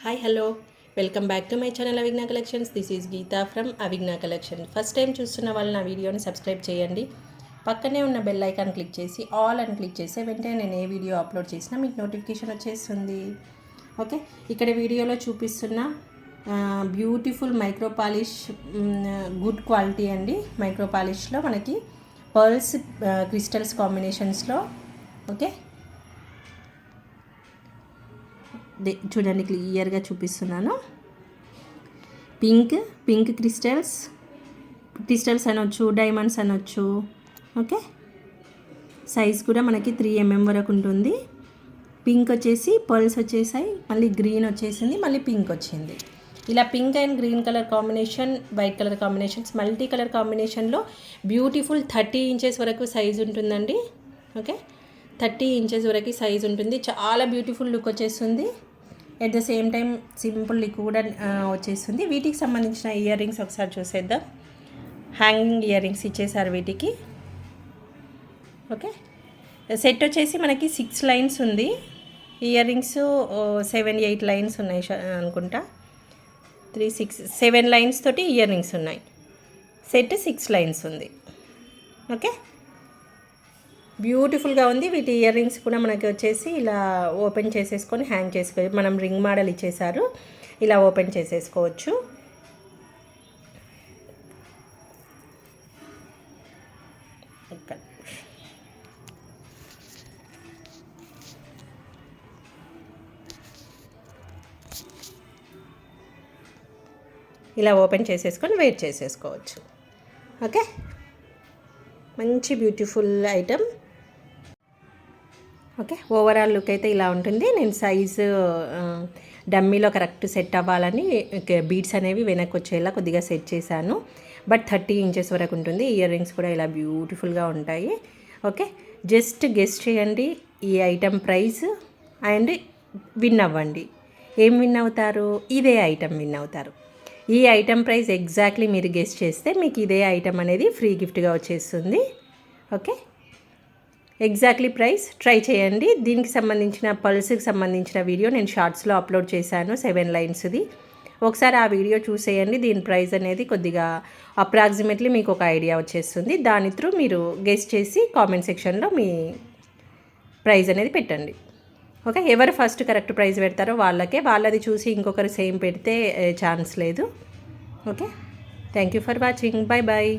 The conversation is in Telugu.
Hi hello welcome back to my channel Avijna collections. This is Geeta from Avijna collection. First time చూస్తున్న వాళ్ళు నా వీడియోని సబ్స్క్రైబ్ చేయండి. పక్కనే ఉన్న బెల్ ఐకాన్ క్లిక్ చేసి ఆల్ అని క్లిక్ చేస్తే వెంటనే నేను ఏ వీడియో అప్లోడ్ చేసినా మీకు నోటిఫికేషన్ వచ్చేస్తుంది. ఓకే, ఇక్కడ వీడియోలో చూపిస్తున్న beautiful micro polish, good quality అండి. మైక్రో పాలిష్లో మనకి పర్ల్స్ క్రిస్టల్స్ కాంబినేషన్స్లో. ఓకే, చూడండి క్లియర్గా చూపిస్తున్నాను. పింక్ క్రిస్టల్స్ అనొచ్చు, డైమండ్స్ అనొచ్చు. ఓకే, సైజ్ కూడా మనకి 3 mm వరకు ఉంటుంది. పింక్ వచ్చేసి పర్ల్స్ వచ్చేసాయి, మళ్ళీ గ్రీన్ వచ్చేసింది, మళ్ళీ పింక్ వచ్చింది. ఇలా pink and green colour combination, white colour combinations, multi colour కాంబినేషన్లో బ్యూటిఫుల్ 30 ఇంచెస్ వరకు సైజ్ ఉంటుందండి. ఓకే, 30 ఇంచెస్ వరకు సైజ్ ఉంటుంది. చాలా బ్యూటిఫుల్ లుక్ వచ్చేస్తుంది. At the same time simple look కూడా వచ్చేస్తుంది. వీటికి సంబంధించిన ఇయర్ రింగ్స్ ఒకసారి చూసేద్దాం. హ్యాంగింగ్ ఇయర్ రింగ్స్ ఇచ్చేసారు వీటికి. ఓకే, సెట్ వచ్చేసి మనకి 6 లైన్స్ ఉంది. ఇయర్ రింగ్స్ 7-8 లైన్స్ ఉన్నాయి అనుకుంటా. 7 లైన్స్ తోటి ఇయర్ రింగ్స్ ఉన్నాయి. సెట్ 6 లైన్స్ ఉంది. ఓకే, బ్యూటిఫుల్గా ఉంది. వీటి ఇయర్ రింగ్స్ కూడా మనకి వచ్చేసి ఇలా ఓపెన్ చేసేసుకొని హ్యాంగ్ చేసుకోవచ్చు. మనం రింగ్ మోడల్ ఇచ్చేసారు, ఇలా ఓపెన్ చేసేసుకోవచ్చు. ఇలా ఓపెన్ చేసేసుకొని వెయిట్ చేసేసుకోవచ్చు. ఓకే, మంచి beautiful item. Okay, overall look అయితే ఇలా ఉంటుంది. నేను సైజు డమ్మీలో కరెక్ట్ సెట్ అవ్వాలని బీడ్స్ అనేవి వెనక్కి వచ్చేలా కొద్దిగా సెట్ చేశాను. బట్ 30 ఇంచెస్ వరకు ఉంటుంది. ఇయర్ రింగ్స్ కూడా ఇలా బ్యూటిఫుల్గా ఉంటాయి. ఓకే, జస్ట్ గెస్ట్ చేయండి ఈ ఐటమ్ ప్రైస్ అండ్ విన్ అవ్వండి. ఏం విన్ అవుతారు? ఇదే ఐటమ్ విన్ అవుతారు. ఈ ఐటమ్ ప్రైస్ ఎగ్జాక్ట్లీ మీరు గెస్ట్ చేస్తే మీకు ఇదే ఐటమ్ అనేది ఫ్రీ గిఫ్ట్గా వచ్చేస్తుంది. ఓకే, ఎగ్జాక్ట్లీ ప్రైస్ ట్రై చేయండి. దీనికి సంబంధించిన పల్స్కి సంబంధించిన వీడియో నేను షార్ట్స్లో అప్లోడ్ చేశాను, 7 లైన్స్ది. ఒకసారి ఆ వీడియో చూసేయండి. దీని ప్రైస్ అనేది కొద్దిగా అప్రాక్సిమేట్లీ మీకు ఒక ఐడియా వచ్చేస్తుంది. దాని త్రూ మీరు గెస్ట్ చేసి కామెంట్ సెక్షన్లో మీ ప్రైస్ అనేది పెట్టండి. ఓకే, ఎవరు ఫస్ట్ కరెక్ట్ ప్రైస్ పెడతారో వాళ్ళది చూసి ఇంకొకరు సేమ్ పెడితే ఛాన్స్ లేదు. Okay, thank you for watching. Bye bye.